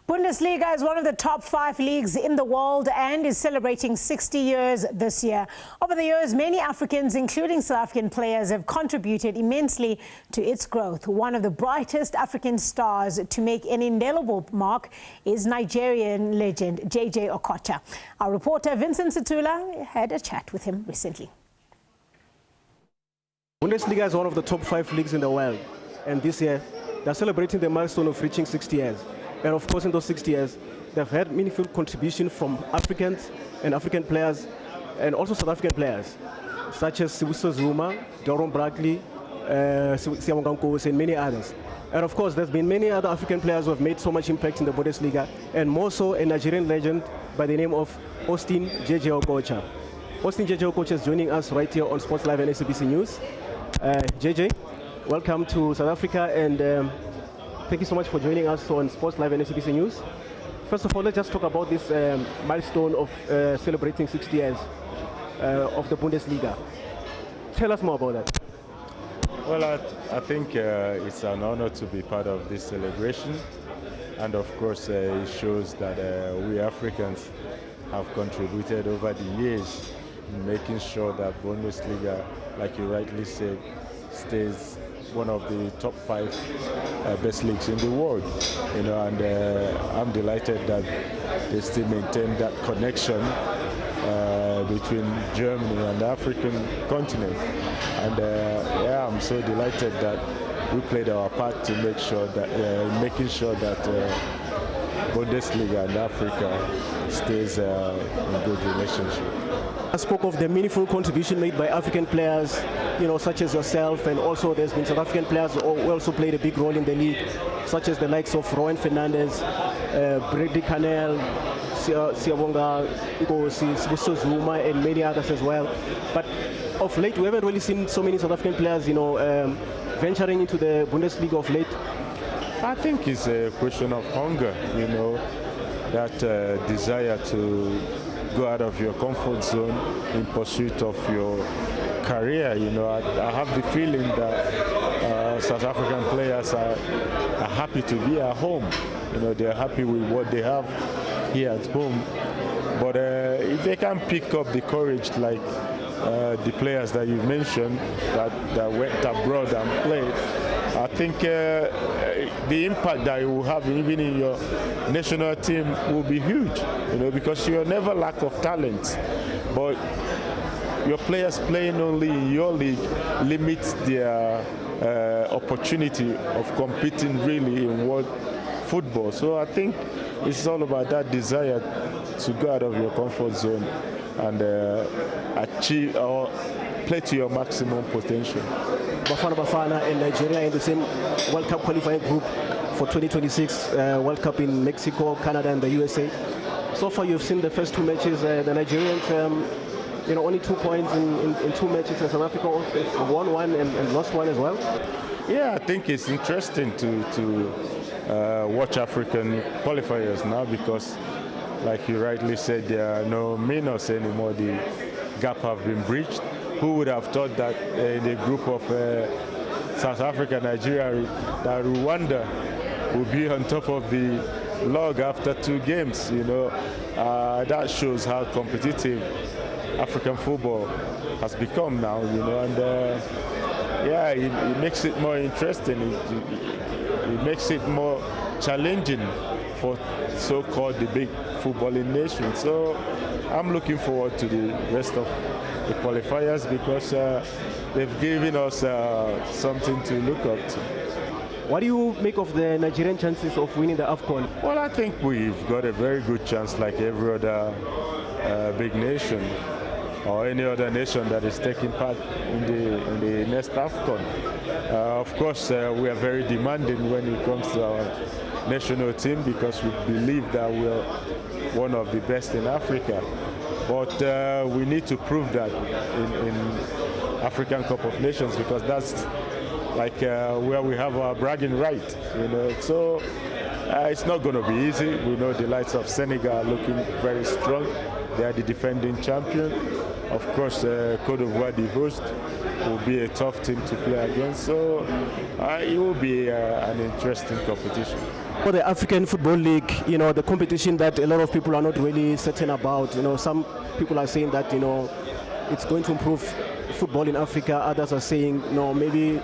Bundesliga is one of the top 5 leagues in the world and is celebrating 60 years this year. Over the years, many Africans, including South African players, have contributed immensely to its growth. One of the brightest African stars to make an indelible mark is Nigerian legend Jay Jay Okocha. Our reporter Vincent Situla had a chat with him recently. Bundesliga is one of the top 5 leagues in the world, and this year they're celebrating the milestone of reaching 60 years. And of course, in those 60 years, they've had meaningful contribution from Africans and African players, and also South African players, such as Sibusiso Zuma, Doron Brackley, Siyabonga Nkosi, and many others. And of course, there's been many other African players who have made so much impact in the Bundesliga, and more so a Nigerian legend by the name of Austin Jay Jay Okocha. Austin Jay Jay Okocha is joining us right here on Sports Live and SABC News. JJ, welcome to South Africa, and thank you so much for joining us on Sports Live and SABC News. First of all, let's just talk about this milestone of celebrating 60 years of the Bundesliga. Tell us more about that. Well, I think it's an honor to be part of this celebration, and of course it shows that we Africans have contributed over the years in making sure that Bundesliga, like you rightly said, stays one of the top 5 best leagues in the world. You know, and I'm delighted that they still maintain that connection between Germany and the African continent. And yeah, I'm so delighted that we played our part to make sure that making sure that Bundesliga and Africa stays in good relationship. I spoke of the meaningful contribution made by African players, you know, such as yourself, and also there's been South African players who also played a big role in the league, such as the likes of Rowan Fernandez, Brady Canel, Siyabonga Nkosi, Sibusiso Zuma, and many others as well. But of late, we haven't really seen so many South African players, you know, venturing into the Bundesliga of late. I think it's a question of hunger, you know, that desire to go out of your comfort zone in pursuit of your career. You know, I have the feeling that South African players are happy to be at home. You know, they're happy with what they have here at home. But if they can pick up the courage like the players that you mentioned that went abroad and played, I think the impact that you will have even in your national team will be huge, you know, because you're never lack of talent. But your players playing only in your league limits their opportunity of competing really in world football. So I think it's all about that desire to go out of your comfort zone and achieve or play to your maximum potential. Bafana and Nigeria in the same World Cup qualifying group for 2026 World Cup in Mexico, Canada, and the USA. So far, you've seen the first 2 matches. The Nigerians, you know, only 2 points in 2 matches, and South Africa won 1 and lost 1 as well. Yeah, I think it's interesting to watch African qualifiers now because, like you rightly said, there are no minors anymore. The gap have been breached. Who would have thought that in the group of South Africa, Nigeria, that Rwanda would be on top of the log after 2 games? You know, that shows how competitive African football has become now. You know, and yeah, it makes it more interesting. It makes it more challenging for so-called the big footballing nation. So I'm looking forward to the rest of the qualifiers because they've given us something to look up to. What do you make of the Nigerian chances of winning the Afcon? Well, I think we've got a very good chance like every other big nation or any other nation that is taking part in the next Afcon. Of course, we are very demanding when it comes to our national team because we believe that we're one of the best in Africa. But we need to prove that in African Cup of Nations because that's like where we have our bragging right, you know. So it's not going to be easy. We know the likes of Senegal are looking very strong. They are the defending champion. Of course, Côte d'Ivoire, the host, will be a tough team to play against. So it will be an interesting competition. For the African Football League, you know, the competition that a lot of people are not really certain about. You know, some people are saying that, you know, it's going to improve football in Africa. Others are saying, you know, maybe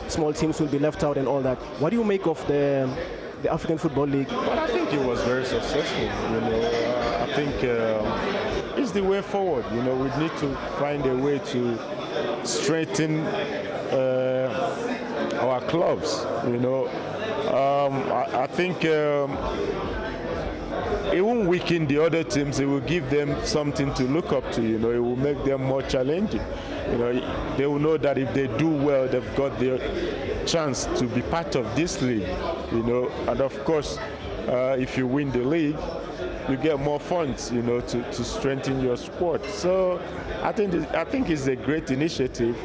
small teams will be left out and all that. What do you make of the African Football League? Well, I think it was very successful. You know, I think it's the way forward. You know, we need to find a way to strengthen our clubs. You know, I think it won't weaken the other teams. It will give them something to look up to. You know, it will make them more challenging. You know, they will know that if they do well, they've got their chance to be part of this league. You know, and of course, if you win the league, you get more funds. You know, to strengthen your squad. So, I think it's a great initiative.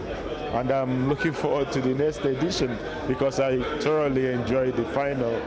And I'm looking forward to the next edition because I thoroughly enjoyed the final.